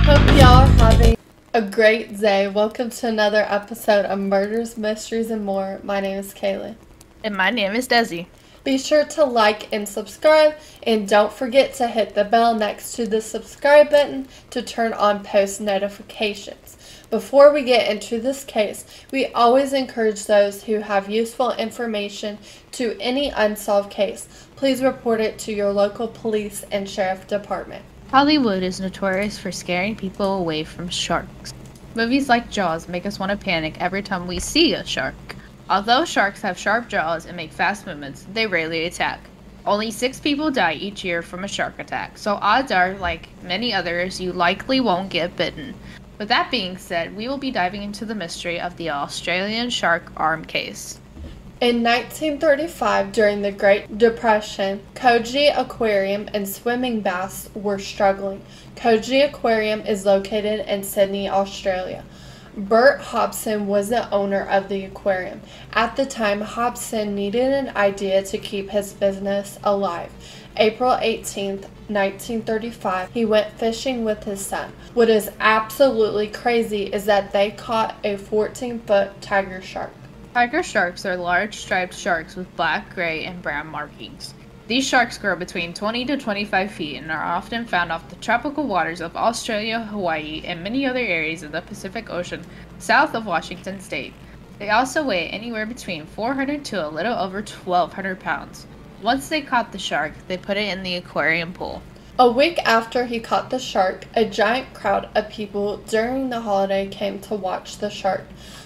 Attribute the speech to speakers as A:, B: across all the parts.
A: Hope y'all are having a great day. Welcome to another episode of Murders, Mysteries, and More. My name is Kayla.
B: And my name is Desi.
A: Be sure to like and subscribe, and don't forget to hit the bell next to the subscribe button to turn on post notifications. Before we get into this case, we always encourage those who have useful information to any unsolved case. Please report it to your local police and sheriff department.
B: Hollywood is notorious for scaring people away from sharks. Movies like Jaws make us want to panic every time we see a shark. Although sharks have sharp jaws and make fast movements, they rarely attack. Only 6 people die each year from a shark attack, so odds are, like many others, you likely won't get bitten. With that being said, we will be diving into the mystery of the Australian shark arm case.
A: In 1935, during the Great Depression, Coogee Aquarium and swimming baths were struggling. Coogee Aquarium is located in Sydney, Australia. Bert Hobson was the owner of the aquarium. At the time, Hobson needed an idea to keep his business alive. April 18th, 1935, he went fishing with his son. What is absolutely crazy is that they caught a 14-foot tiger shark.
B: Tiger sharks are large striped sharks with black, gray, and brown markings. These sharks grow between 20 to 25 feet and are often found off the tropical waters of Australia, Hawaii, and many other areas of the Pacific Ocean south of Washington state. They also weigh anywhere between 400 to a little over 1,200 pounds. Once they caught the shark, they put it in the aquarium pool.
A: A week after he caught the shark, a giant crowd of people during the holiday came to watch the shark.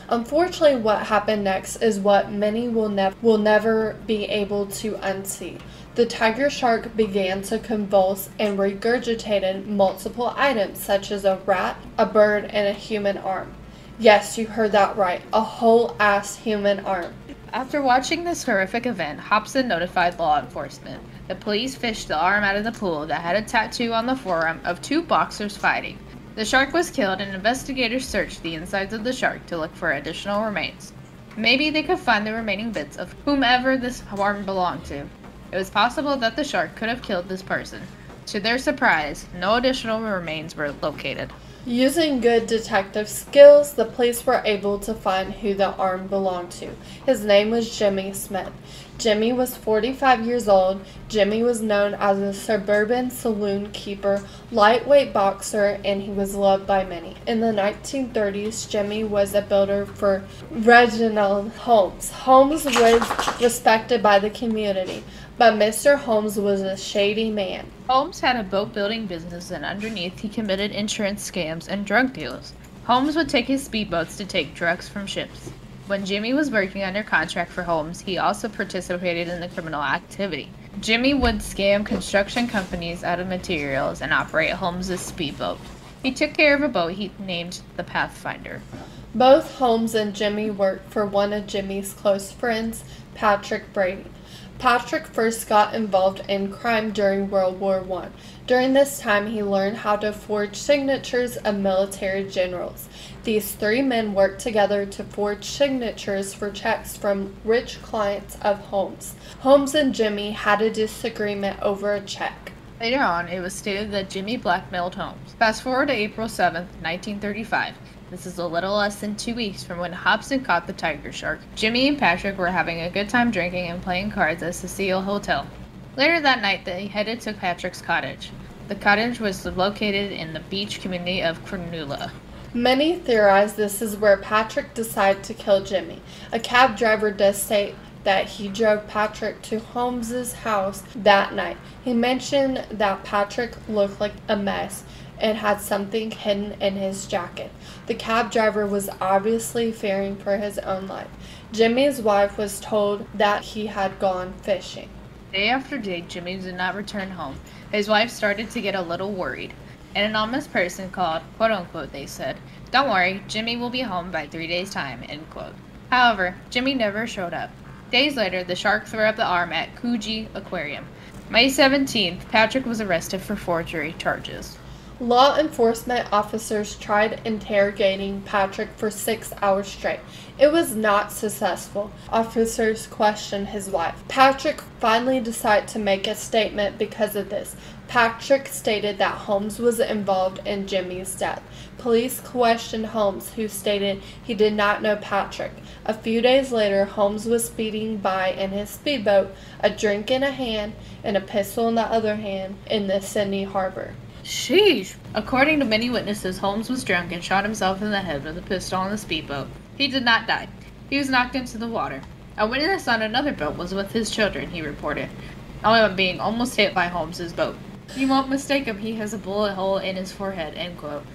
A: Unfortunately, what happened next is what many will never be able to unsee. The tiger shark began to convulse and regurgitated multiple items such as a rat, a bird, and a human arm. Yes, you heard that right, a whole-ass human arm.
B: After watching this horrific event, Hobson notified law enforcement. The police fished the arm out of the pool that had a tattoo on the forearm of 2 boxers fighting. The shark was killed and investigators searched the insides of the shark to look for additional remains. Maybe they could find the remaining bits of whomever this arm belonged to. It was possible that the shark could have killed this person. To their surprise, no additional remains were located.
A: Using good detective skills, the police were able to find who the arm belonged to. His name was Jimmy Smith. Jimmy was 45 years old. Jimmy was known as a suburban saloon keeper, lightweight boxer, and he was loved by many. In the 1930s, Jimmy was a builder for Reginald Holmes. Holmes was respected by the community, but Mr. Holmes was a shady man.
B: Holmes had a boat building business, and underneath he committed insurance scams and drug deals. Holmes would take his speedboats to take drugs from ships. When Jimmy was working under contract for Holmes, he also participated in the criminal activity. Jimmy would scam construction companies out of materials and operate Holmes' speedboat. He took care of a boat he named the Pathfinder.
A: Both Holmes and Jimmy worked for one of Jimmy's close friends, Patrick Brady. Patrick first got involved in crime during World War I. During this time, he learned how to forge signatures of military generals. These 3 men worked together to forge signatures for checks from rich clients of Holmes. Holmes and Jimmy had a disagreement over a check.
B: Later on, it was stated that Jimmy blackmailed Holmes. Fast forward to April 7th, 1935. This is a little less than 2 weeks from when Hobson caught the tiger shark. Jimmy and Patrick were having a good time drinking and playing cards at Cecil Hotel. Later that night, they headed to Patrick's cottage. The cottage was located in the beach community of Cronulla.
A: Many theorize this is where Patrick decided to kill Jimmy. A cab driver does state that he drove Patrick to Holmes's house that night. He mentioned that Patrick looked like a mess and had something hidden in his jacket. The cab driver was obviously fearing for his own life. Jimmy's wife was told that he had gone fishing.
B: Day after day, Jimmy did not return home. His wife started to get a little worried. An anonymous person called, quote-unquote, they said, "Don't worry, Jimmy will be home by 3 days' time," end quote. However, Jimmy never showed up. Days later, the shark threw up the arm at Coogee Aquarium. May 17th, Patrick was arrested for forgery charges.
A: Law enforcement officers tried interrogating Patrick for 6 hours straight. It was not successful. Officers questioned his wife. Patrick finally decided to make a statement because of this. Patrick stated that Holmes was involved in Jimmy's death. Police questioned Holmes, who stated he did not know Patrick. A few days later, Holmes was speeding by in his speedboat, a drink in a hand and a pistol in the other hand, in the Sydney harbor.
B: Sheesh. According to many witnesses, Holmes was drunk and shot himself in the head with a pistol on the speedboat. He did not die. He was knocked into the water. A witness on another boat was with his children, he reported, being almost hit by Holmes's boat. You won't mistake him, he has a bullet hole in his forehead, end quote.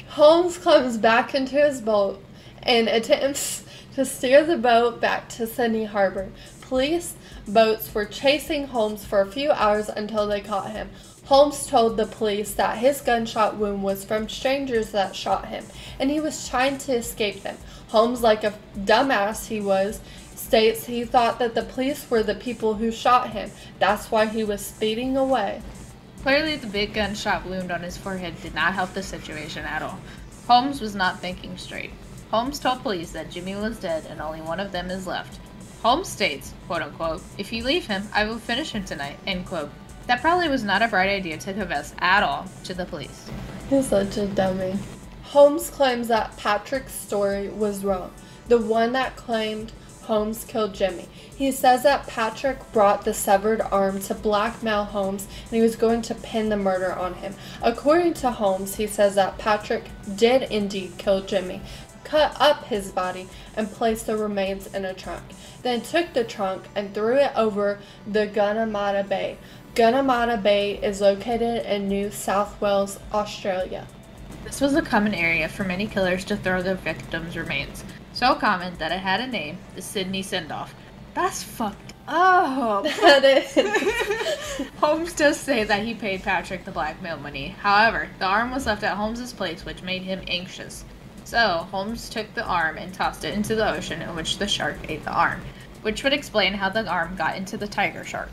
A: Holmes climbs back into his boat and attempts to steer the boat back to Sydney Harbor. Police boats were chasing Holmes for a few hours until they caught him. Holmes told the police that his gunshot wound was from strangers that shot him, and he was trying to escape them. Holmes, like a dumbass he was, states he thought that the police were the people who shot him. That's why he was speeding away.
B: Clearly, the big gunshot wound on his forehead did not help the situation at all. Holmes was not thinking straight. Holmes told police that Jimmy was dead and only one of them is left. Holmes states, quote unquote, "If you leave him, I will finish him tonight," end quote. That probably was not a bright idea to confess at all to the police.
A: He's such a dummy. Holmes claims that Patrick's story was wrong, the one that claimed Holmes killed Jimmy. He says that Patrick brought the severed arm to blackmail Holmes and he was going to pin the murder on him. According to Holmes, he says that Patrick did indeed kill Jimmy, cut up his body, and placed the remains in a trunk. Then took the trunk and threw it over the Gunnamatta Bay. Gunnamatta Bay is located in New South Wales, Australia.
B: This was a common area for many killers to throw their victims' remains. So common that it had a name, the Sydney Send-Off. That's fucked up.
A: That is.
B: Holmes does say that he paid Patrick the blackmail money. However, the arm was left at Holmes's place, which made him anxious. So, Holmes took the arm and tossed it into the ocean, in which the shark ate the arm, which would explain how the arm got into the tiger shark.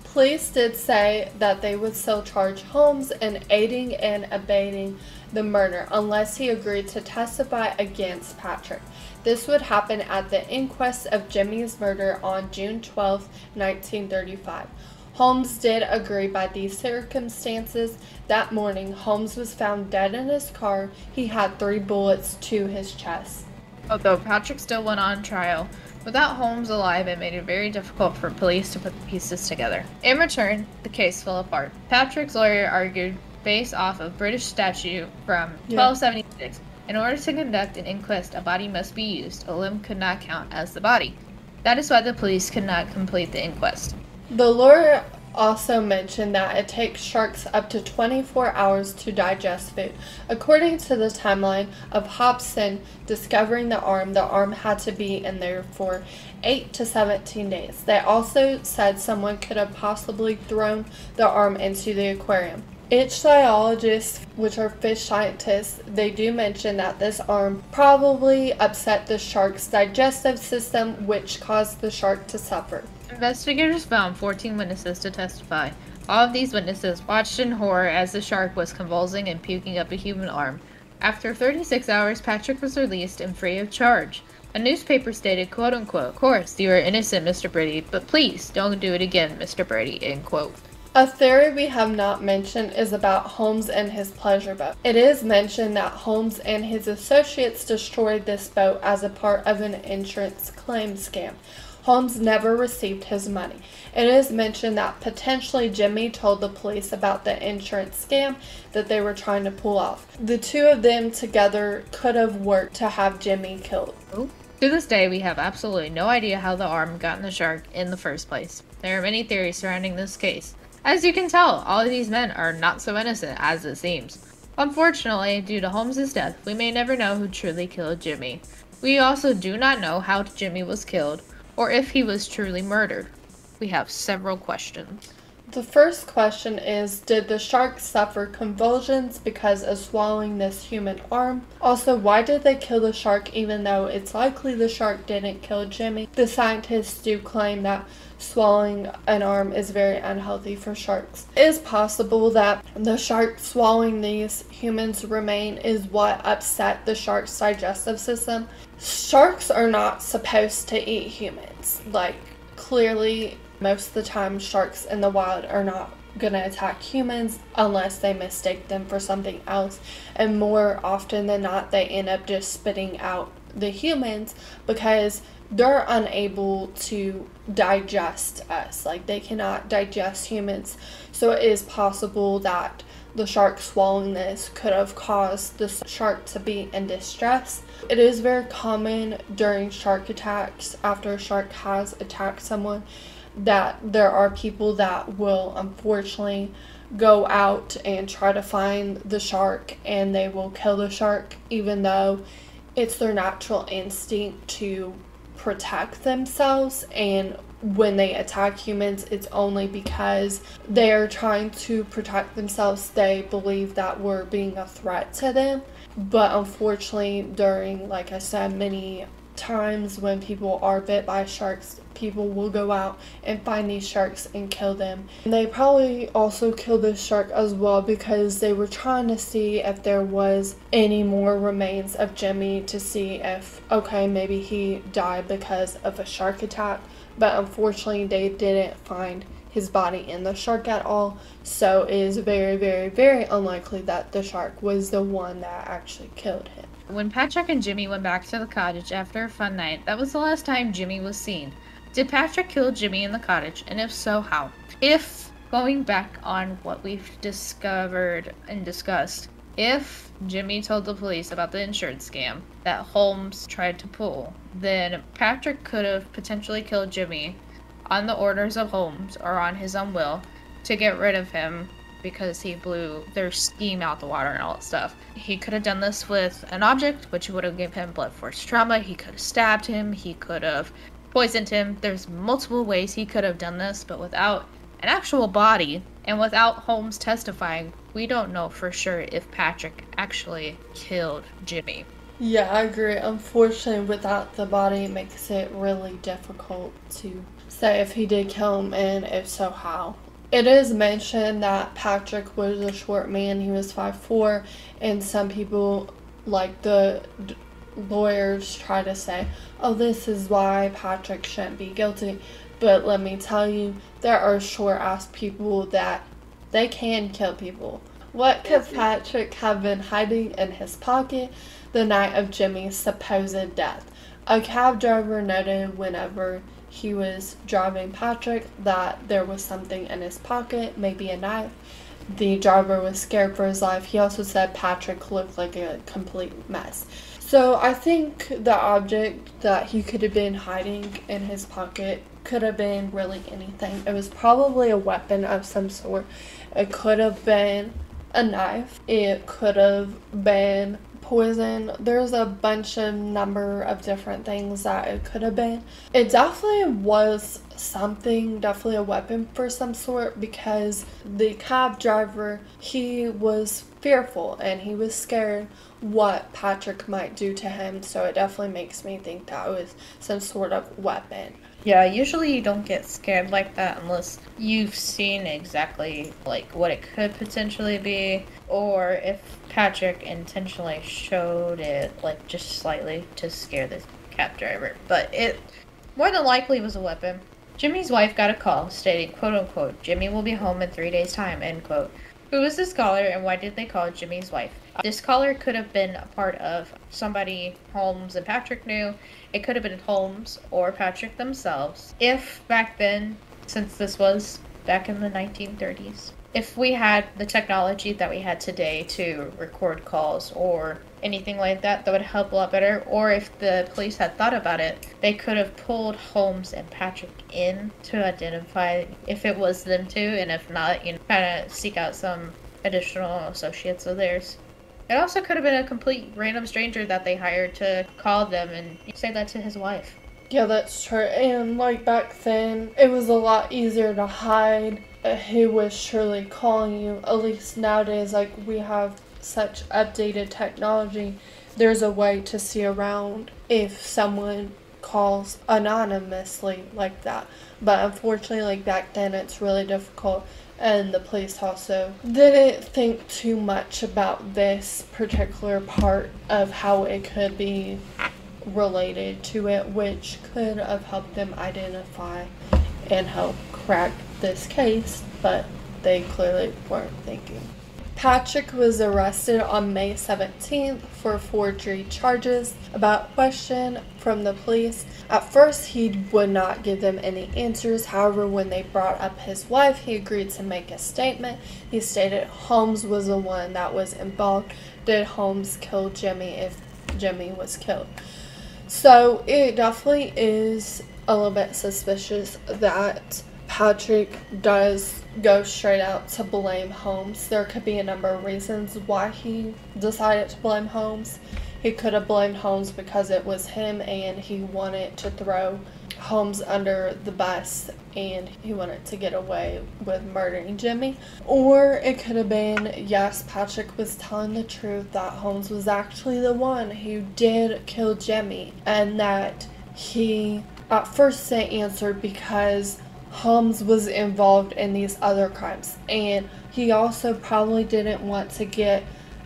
A: Police did say that they would still charge Holmes in aiding and abetting the murder unless he agreed to testify against Patrick. This would happen at the inquest of Jimmy's murder on June 12, 1935. Holmes did agree by these circumstances. That morning, Holmes was found dead in his car. He had 3 bullets to his chest.
B: Although Patrick still went on trial, without Holmes alive, it made it very difficult for police to put the pieces together. In return, the case fell apart. Patrick's lawyer argued, based off of British statute from 1276, in order to conduct an inquest, a body must be used. A limb could not count as the body. That is why the police could not complete the inquest.
A: The lawyer also mentioned that it takes sharks up to 24 hours to digest food. According to the timeline of Hobson discovering the arm had to be in there for 8 to 17 days. They also said someone could have possibly thrown the arm into the aquarium. Ichthyologists, which are fish scientists, they do mention that this arm probably upset the shark's digestive system, which caused the shark to suffer.
B: Investigators found 14 witnesses to testify. All of these witnesses watched in horror as the shark was convulsing and puking up a human arm. After 36 hours, Patrick was released and free of charge. A newspaper stated, quote unquote, "Of course, you are innocent, Mr. Brady, but please don't do it again, Mr. Brady," end quote.
A: A theory we have not mentioned is about Holmes and his pleasure boat. It is mentioned that Holmes and his associates destroyed this boat as a part of an insurance claim scam. Holmes never received his money. It is mentioned that potentially Jimmy told the police about the insurance scam that they were trying to pull off. The two of them together could have worked to have Jimmy killed.
B: To this day, we have absolutely no idea how the arm got in the shark in the first place. There are many theories surrounding this case. As you can tell, all of these men are not so innocent as it seems. Unfortunately, due to Holmes' death, we may never know who truly killed Jimmy. We also do not know how Jimmy was killed, or if he was truly murdered. We have several questions.
A: The first question is, did the shark suffer convulsions because of swallowing this human arm? Also, why did they kill the shark even though it's likely the shark didn't kill Jimmy? The scientists do claim that swallowing an arm is very unhealthy for sharks. It is possible that the shark swallowing these humans' remain is what upset the shark's digestive system. Sharks are not supposed to eat humans. Clearly, most of the time, sharks in the wild are not gonna attack humans unless they mistake them for something else, and more often than not they end up just spitting out the humans because they're unable to digest us. Like, they cannot digest humans, so it is possible that the shark swallowing this could have caused the shark to be in distress. It is very common during shark attacks, after a shark has attacked someone, that there are people that will unfortunately go out and try to find the shark, and they will kill the shark even though it's their natural instinct to protect themselves. And when they attack humans, it's only because they are trying to protect themselves. They believe that we're being a threat to them. But unfortunately, during, like I said, many times when people are bit by sharks, people will go out and find these sharks and kill them. And they probably also killed this shark as well because they were trying to see if there was any more remains of Jimmy, to see if, okay, maybe he died because of a shark attack. But unfortunately, they didn't find his body in the shark at all, so it is very, very, very unlikely that the shark was the one that actually killed him.
B: When Patrick and Jimmy went back to the cottage after a fun night, that was the last time Jimmy was seen. Did Patrick kill Jimmy in the cottage, and if so, how? If, going back on what we've discovered and discussed, if Jimmy told the police about the insurance scam that Holmes tried to pull, then Patrick could have potentially killed Jimmy on the orders of Holmes or on his own will to get rid of him because he blew their scheme out the water and all that stuff. He could have done this with an object, which would have given him blood force trauma. He could have stabbed him. He could have poisoned him. There's multiple ways he could have done this, but without an actual body and without Holmes testifying, we don't know for sure if Patrick actually killed Jimmy.
A: Yeah, I agree. Unfortunately, without the body, it makes it really difficult to say if he did kill him, and if so, how. It is mentioned that Patrick was a short man. He was 5'4", and some people, like the lawyers, try to say, oh, this is why Patrick shouldn't be guilty. But let me tell you, there are short-ass people that they can kill people. What could Patrick have been hiding in his pocket the night of Jimmy's supposed death? A cab driver noted whenever he was driving Patrick that there was something in his pocket, maybe a knife. The driver was scared for his life. He also said Patrick looked like a complete mess. So I think the object that he could have been hiding in his pocket could have been really anything. It was probably a weapon of some sort. It could have been a knife. It could have been poison. There's a bunch of number of different things that it could have been. It definitely was something, definitely a weapon for some sort, because the cab driver, he was fearful and he was scared what Patrick might do to him, so it definitely makes me think that it was some sort of weapon.
B: Yeah, usually you don't get scared like that unless you've seen exactly like what it could potentially be, or if Patrick intentionally showed it like just slightly to scare the cab driver. But it more than likely was a weapon. Jimmy's wife got a call stating, quote unquote, Jimmy will be home in 3 days' time, end quote. Who was this caller and why did they call Jimmy's wife? This caller could have been a part of somebody Holmes and Patrick knew. It could have been Holmes or Patrick themselves. If back then, since this was back in the 1930s, if we had the technology that we had today to record calls or anything like that, that would help a lot better. Or if the police had thought about it, they could have pulled Holmes and Patrick in to identify if it was them too, and if not, you know, kind of seek out some additional associates of theirs. It also could have been a complete random stranger that they hired to call them and say that to his wife.
A: Yeah, that's true. And like back then, it was a lot easier to hide who was truly calling you. At least nowadays, like, we have such updated technology, there's a way to see around if someone calls anonymously like that. But unfortunately, like back then, it's really difficult. And the police also didn't think too much about this particular part of how it could be related to it, which could have helped them identify and help crack this case. But they clearly weren't thinking. Patrick was arrested on May 17th for forgery charges. About question from the police, at first he would not give them any answers. However, when they brought up his wife, he agreed to make a statement. He stated Holmes was the one that was involved. Did Holmes kill Jimmy if Jimmy was killed? So it definitely is a little bit suspicious that Patrick does go straight out to blame Holmes. There could be a number of reasons why he decided to blame Holmes. He could have blamed Holmes because it was him and he wanted to throw Holmes under the bus and he wanted to get away with murdering Jimmy. Or it could have been, yes, Patrick was telling the truth, that Holmes was actually the one who did kill Jimmy, and that he at first answered because Holmes was involved in these other crimes, and he also probably didn't want to get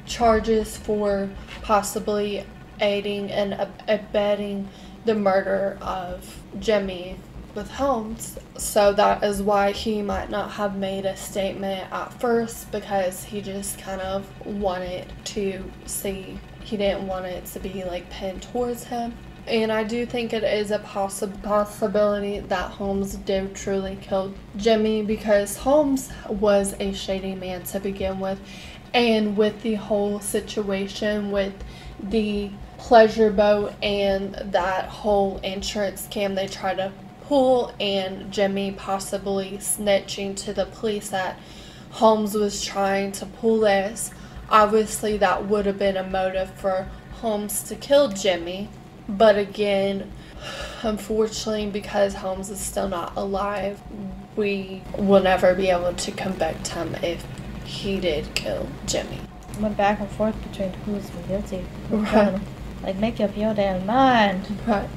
A: charges for possibly aiding and abetting the murder of Jimmy with Holmes. So that is why he might not have made a statement at first, because he just kind of wanted to see, he didn't want it to be like pinned towards him. And I do think it is a possibility that Holmes did truly kill Jimmy, because Holmes was a shady man to begin with. And with the whole situation with the pleasure boat and that whole insurance scam they tried to pull, and Jimmy possibly snitching to the police that Holmes was trying to pull this, obviously that would have been a motive for Holmes to kill Jimmy. But again, unfortunately, because Holmes is still not alive, we will never be able to convict him if he did kill Jimmy.
C: Went back and forth between who's guilty.
A: Right.
C: Like, make up your damn mind.
A: Right.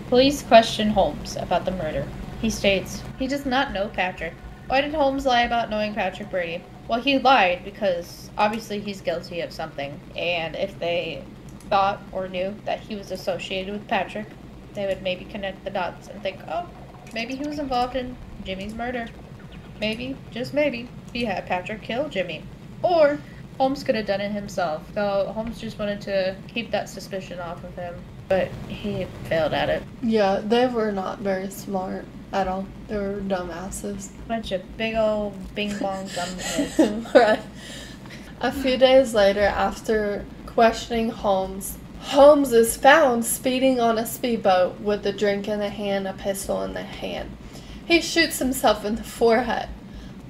B: Police question Holmes about the murder. He states, he does not know Patrick. Why did Holmes lie about knowing Patrick Brady? Well, he lied because obviously he's guilty of something, and if they thought or knew that he was associated with Patrick, they would maybe connect the dots and think, oh, maybe he was involved in Jimmy's murder. Maybe, just maybe, he had Patrick kill Jimmy. Or Holmes could have done it himself, though Holmes just wanted to keep that suspicion off of him, but he failed at it.
A: Yeah, they were not very smart at all. They were dumbasses.
B: Bunch of big old bing bong dumbheads.
A: Right. A few days later, after questioning Holmes, Holmes is found speeding on a speedboat with a drink in the hand, a pistol in the hand. He shoots himself in the forehead,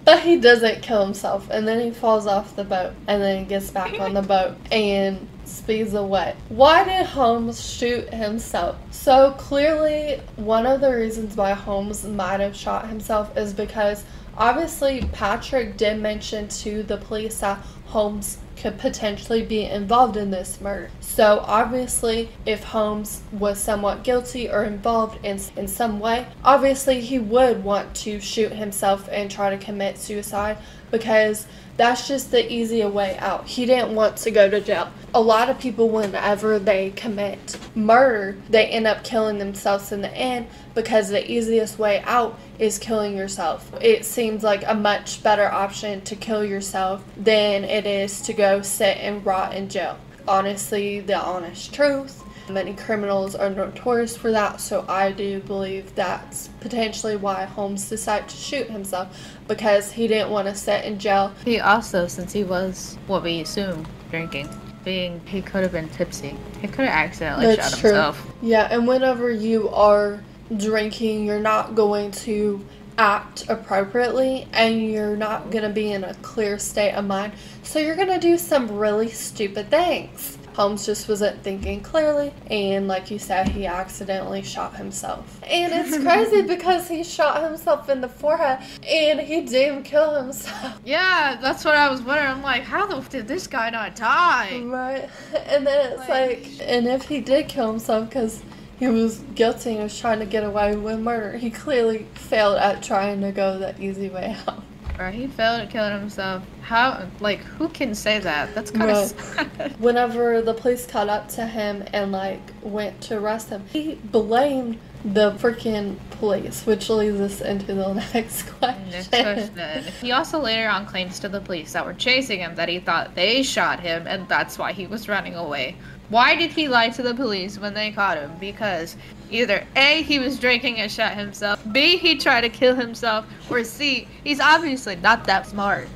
A: but he doesn't kill himself, and then he falls off the boat, and then he gets back on the boat and speeds away. Why did Holmes shoot himself? So clearly, one of the reasons why Holmes might have shot himself is because obviously Patrick did mention to the police that Holmes could potentially be involved in this murder. So obviously, if Holmes was somewhat guilty or involved in some way, obviously he would want to shoot himself and try to commit suicide, because that's just the easier way out. He didn't want to go to jail. A lot of people, whenever they commit murder, they end up killing themselves in the end, because the easiest way out is killing yourself. It seems like a much better option to kill yourself than it is to go sit and rot in jail. Honestly, the honest truth. Many criminals are notorious for that, so I do believe that's potentially why Holmes decided to shoot himself, because he didn't want to sit in jail.
B: He also, since he was, what we assume, drinking, he could have been tipsy. He could have accidentally shot himself.
A: Yeah, and whenever you are drinking, you're not going to act appropriately, and you're not going to be in a clear state of mind, so you're going to do some really stupid things. Holmes just wasn't thinking clearly, and like you said, he accidentally shot himself. And it's crazy because he shot himself in the forehead, and he didn't kill himself.
B: Yeah, that's what I was wondering. I'm like, how the f did this guy not die?
A: Right. And then it's like, and if he did kill himself because he was guilty and was trying to get away with murder, he clearly failed at trying to go the easy way out.
B: Right, he failed at killing himself. How, like, who can say that? That's kind of sad.
A: Whenever the police caught up to him and, like, went to arrest him, he blamed the freaking police, which leads us into the next question.
B: Next question. He also later on claims to the police that were chasing him that he thought they shot him and that's why he was running away. Why did he lie to the police when they caught him? Because either A, he was drinking and shot himself, B, he tried to kill himself, or C, he's obviously not that smart.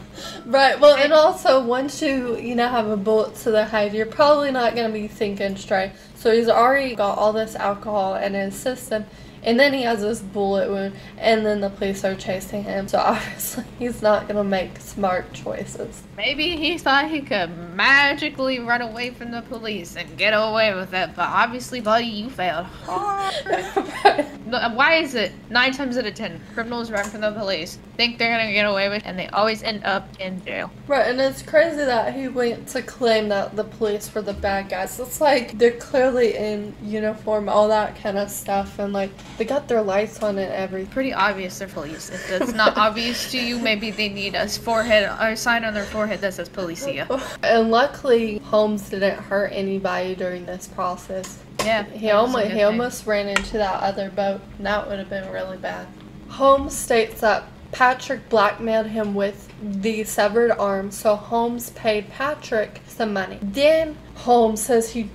A: Right, well, and also, once you have a bullet to the head, you're probably not going to be thinking straight. So he's already got all this alcohol in his system, and then he has this bullet wound, and then the police are chasing him. So obviously, he's not going to make smart choices.
B: Maybe he thought he could magically run away from the police and get away with it, but obviously, buddy, you failed hard. Why is it 9 times out of 10 criminals run from the police, think they're gonna get away with it, and they always end up in jail?
A: Right, and it's crazy that he went to claim that the police were the bad guys. It's like they're clearly in uniform, all that kind of stuff, and like they got their lights on and everything.
B: Pretty obvious they're police. If that's not obvious to you, maybe they need a forehead or a sign on their forehead that says Policia.
A: And luckily, Holmes didn't hurt anybody during this process.
B: Yeah,
A: he almost ran into that other boat, and that would have been really bad. Holmes states that Patrick blackmailed him with the severed arm, so Holmes paid Patrick some money. Then Holmes says he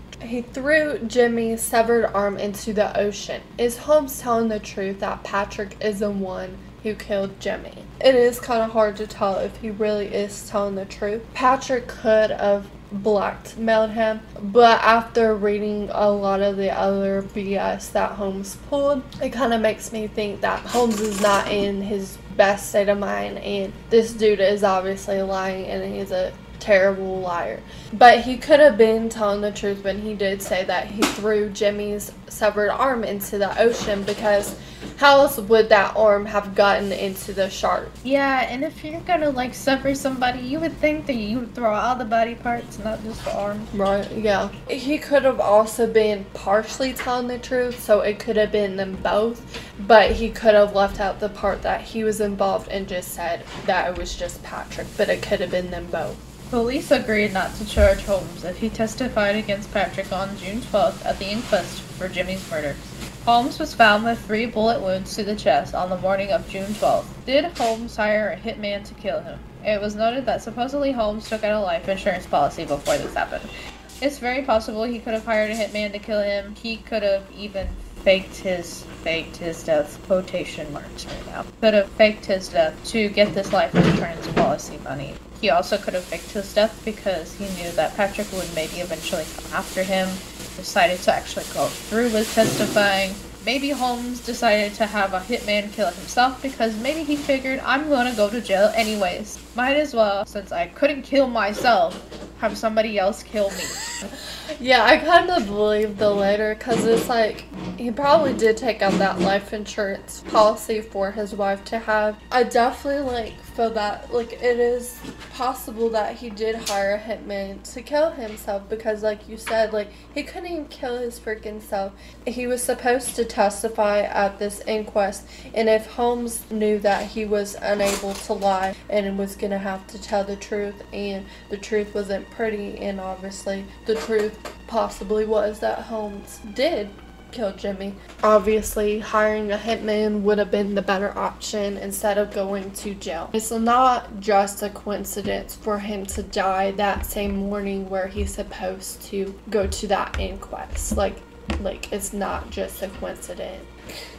A: threw Jimmy's severed arm into the ocean. Is Holmes telling the truth that Patrick is the one who killed Jimmy? It is kind of hard to tell if he really is telling the truth. Patrick could have blackmailed him, but after reading a lot of the other BS that Holmes pulled, it kind of makes me think that Holmes is not in his best state of mind, and this dude is obviously lying, and he's a terrible liar. But he could have been telling the truth when he did say that he threw Jimmy's severed arm into the ocean, because how else would that arm have gotten into the shark?
C: Yeah, and if you're gonna sever somebody, you would think that you would throw all the body parts, not just the arm.
A: Right, yeah. He could have also been partially telling the truth, so it could have been them both, but he could have left out the part that he was involved and just said that it was just Patrick, but it could have been them both.
B: Police agreed not to charge Holmes if he testified against Patrick on June 12th at the inquest for Jimmy's murder. Holmes was found with 3 bullet wounds to the chest on the morning of June 12th. Did Holmes hire a hitman to kill him? It was noted that supposedly Holmes took out a life insurance policy before this happened. It's very possible he could have hired a hitman to kill him. He could have even faked his death, quotation marks right now. Could have faked his death to get this life insurance policy money. He also could have faked his death because he knew that Patrick would maybe eventually come after him. Decided to actually go through with testifying. Maybe Holmes decided to have a hitman kill himself because maybe he figured, I'm gonna go to jail anyways. Might as well, since I couldn't kill myself, have somebody else kill me.
A: Yeah, I kind of believe the later, because it's like, he probably did take out that life insurance policy for his wife to have. I definitely, feel that, it is possible that he did hire a hitman to kill himself, because, like you said, he couldn't even kill his freaking self. He was supposed to testify at this inquest, and if Holmes knew that he was unable to lie and was gonna have to tell the truth, and the truth wasn't pretty, and obviously the truth possibly was that Holmes did kill Jimmy. Obviously, hiring a hitman would have been the better option instead of going to jail. It's not just a coincidence for him to die that same morning where he's supposed to go to that inquest. It's not just a coincidence.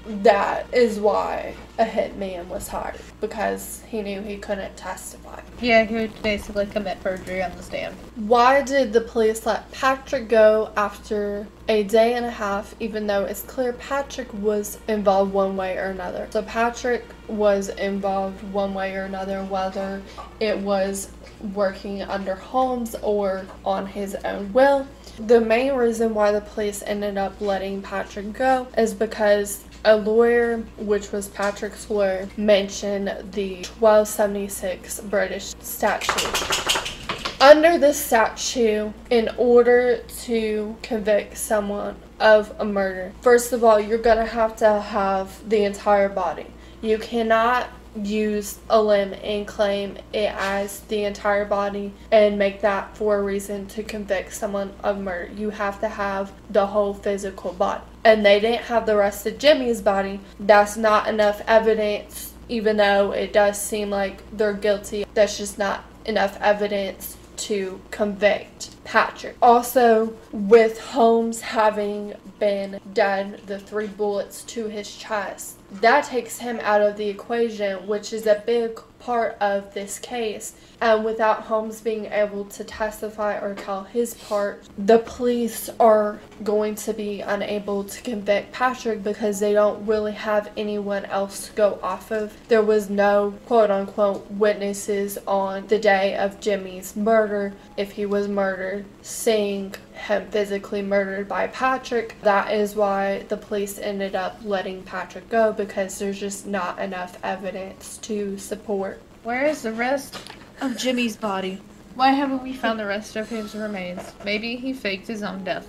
A: That is why a hitman was hired, because he knew he couldn't testify.
B: Yeah, he would basically commit perjury on the stand.
A: Why did the police let Patrick go after a day and a half, even though it's clear Patrick was involved one way or another? So Patrick was involved one way or another, whether it was working under Holmes or on his own will. The main reason why the police ended up letting Patrick go is because a lawyer, which was Patrick's lawyer, mentioned the 1276 British statute. Under this statute, in order to convict someone of a murder, first of all, you're going to have the entire body. You cannot use a limb and claim it as the entire body and make that for a reason to convict someone of murder. You have to have the whole physical body. And they didn't have the rest of Jimmy's body. That's not enough evidence, even though it does seem like they're guilty. That's just not enough evidence to convict Patrick. Also, with Holmes having been dead, the 3 bullets to his chest, that takes him out of the equation, which is a big part of this case. And without Holmes being able to testify or tell his part, the police are going to be unable to convict Patrick because they don't really have anyone else to go off of. There was no quote-unquote witnesses on the day of Jimmy's murder, if he was murdered, seeing him physically murdered by Patrick. That is why the police ended up letting Patrick go, because there's just not enough evidence to support.
C: Where is the rest of Jimmy's body?
B: Why haven't we found the rest of his remains? Maybe he faked his own death.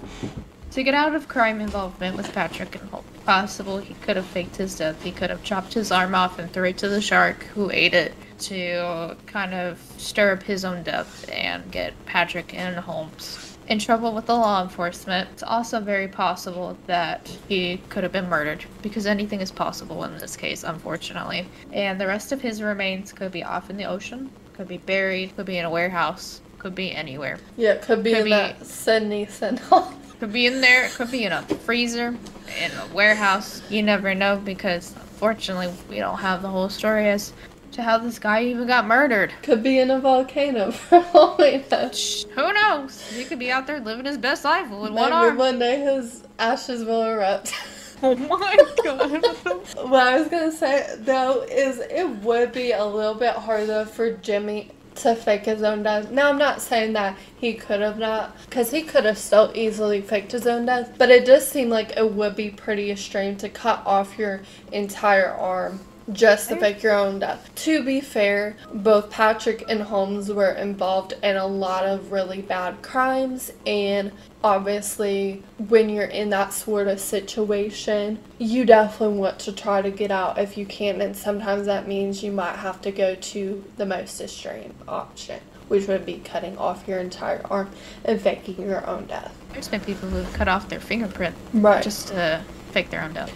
B: To get out of crime involvement with Patrick and Holmes, possible he could have faked his death. He could have chopped his arm off and threw it to the shark, who ate it, to kind of stir up his own death and get Patrick and Holmes in trouble with the law enforcement. It's also very possible that he could have been murdered, because anything is possible in this case, unfortunately. And the rest of his remains could be off in the ocean, could be buried, could be in a warehouse, could be anywhere.
A: Yeah, could be in that Sydney Sentinel.
B: Could be in there, could be in a freezer, in a warehouse. You never know, because unfortunately we don't have the whole story as to how this guy even got murdered.
A: Could be in a volcano for all we know.
B: Who knows? He could be out there living his best life with one
A: Maybe
B: arm.
A: one day his ashes will erupt.
B: Oh my god.
A: What I was gonna say though is it would be a little bit harder for Jimmy to fake his own death. Now, I'm not saying that he could have not, because he could have so easily faked his own death, but it does seem like it would be pretty extreme to cut off your entire arm just to fake your own death. To be fair, both Patrick and Holmes were involved in a lot of really bad crimes, and obviously when you're in that sort of situation, you definitely want to try to get out if you can, and sometimes that means you might have to go to the most extreme option, which would be cutting off your entire arm and faking your own death.
B: There's been people who cut off their fingerprint just to fake their own death.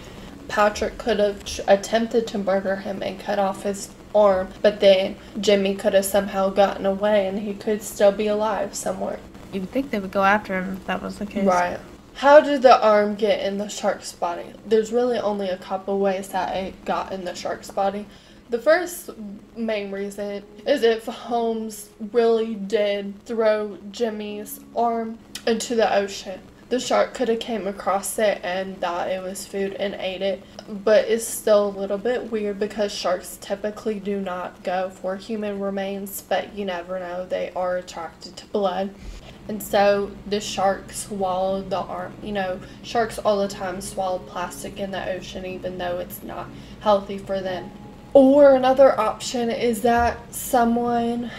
A: Patrick could have attempted to murder him and cut off his arm, but then Jimmy could have somehow gotten away and he could still be alive somewhere.
B: You would think they would go after him if that was the case.
A: Right. How did the arm get in the shark's body? There's really only a couple ways that it got in the shark's body. The first main reason is if Holmes really did throw Jimmy's arm into the ocean. The shark could have came across it and thought it was food and ate it, but it's still a little bit weird because sharks typically do not go for human remains, but you never know, they are attracted to blood. And so the shark swallowed the arm. You know, sharks all the time swallow plastic in the ocean even though it's not healthy for them. Or another option is that someone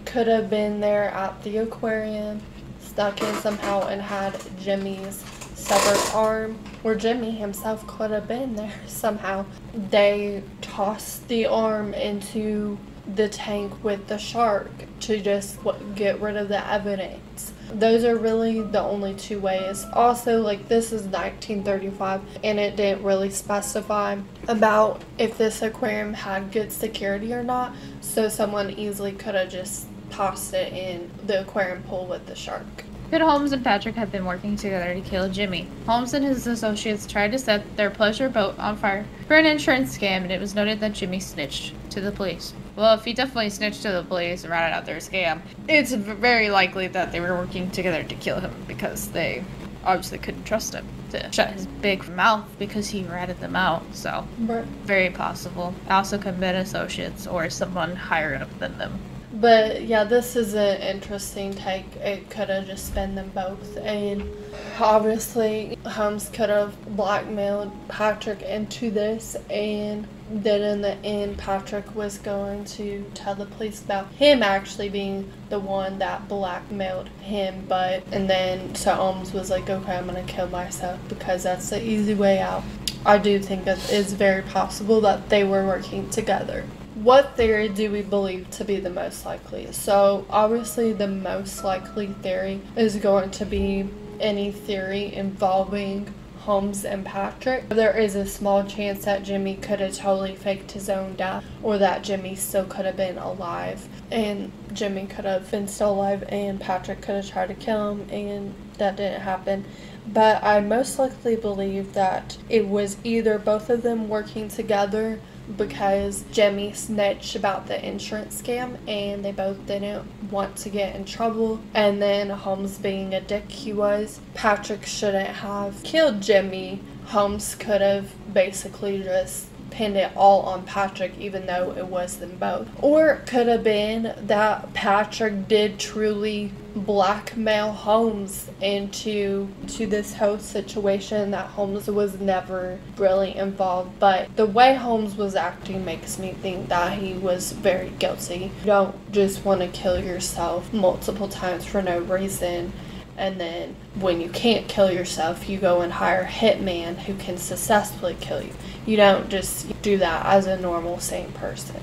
A: could have been there at the aquarium, stuck in somehow, and had Jimmy's severed arm, or Jimmy himself could have been there somehow. They tossed the arm into the tank with the shark to just get rid of the evidence. Those are really the only two ways. Also, like, this is 1935 and it didn't really specify about if this aquarium had good security or not, so someone easily could have just tossed it in the aquarium pool with the shark.
B: Could Holmes and Patrick have been working together to kill Jimmy? Holmes and his associates tried to set their pleasure boat on fire for an insurance scam, and it was noted that Jimmy snitched to the police. Well, if he definitely snitched to the police and ran out their scam, it's very likely that they were working together to kill him, because they obviously couldn't trust him to shut his big mouth because he ratted them out. So, very possible. Also could have been associates or someone higher up than them.
A: But yeah, this is an interesting take. It could have just been them both, and obviously Holmes could have blackmailed Patrick into this, and then in the end Patrick was going to tell the police about him actually being the one that blackmailed him, and then so Holmes was like, okay, I'm gonna kill myself because that's the easy way out. I do think that it's very possible that they were working together. What theory do we believe to be the most likely? So obviously the most likely theory is going to be any theory involving Holmes and Patrick. There is a small chance that Jimmy could have totally faked his own death, or that Jimmy still could have been alive, and Jimmy could have been still alive and Patrick could have tried to kill him, and that didn't happen. But I most likely believe that it was either both of them working together, because Jimmy snitched about the insurance scam and they both didn't want to get in trouble. And then Holmes, being a dick he was, Patrick shouldn't have killed Jimmy. Holmes could have basically just pinned it all on Patrick, even though it was them both. Or it could have been that Patrick did truly blackmail Holmes into this whole situation, that Holmes was never really involved. But the way Holmes was acting makes me think that he was very guilty. You don't just want to kill yourself multiple times for no reason, and then when you can't kill yourself, you go and hire a hitman who can successfully kill you. You don't just do that as a normal, sane person.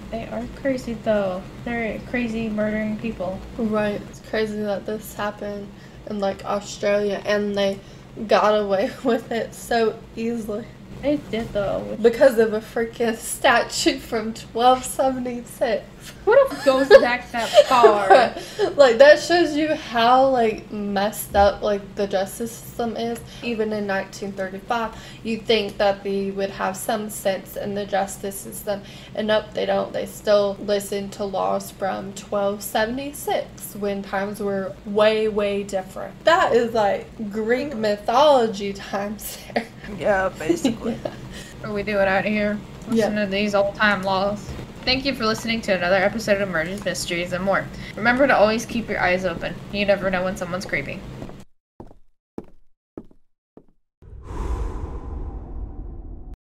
C: They are crazy, though. They're crazy murdering people.
A: Right. It's crazy that this happened in, like, Australia, and they got away with it so easily.
C: They did, though.
A: Because of a freaking statute from 1276.
C: What if goes back that far?
A: Like, that shows you how, like, messed up, like, the justice system is. Even in 1935, you'd think that they would have some sense in the justice system. And nope, they don't. They still listen to laws from 1276 when times were way, way different. That is, like, Greek mythology times there.
B: Yeah, basically. What are we doing out here? Listening to these old-time laws. Thank you for listening to another episode of Murders, Mysteries, and More. Remember to always keep your eyes open. You never know when someone's creeping.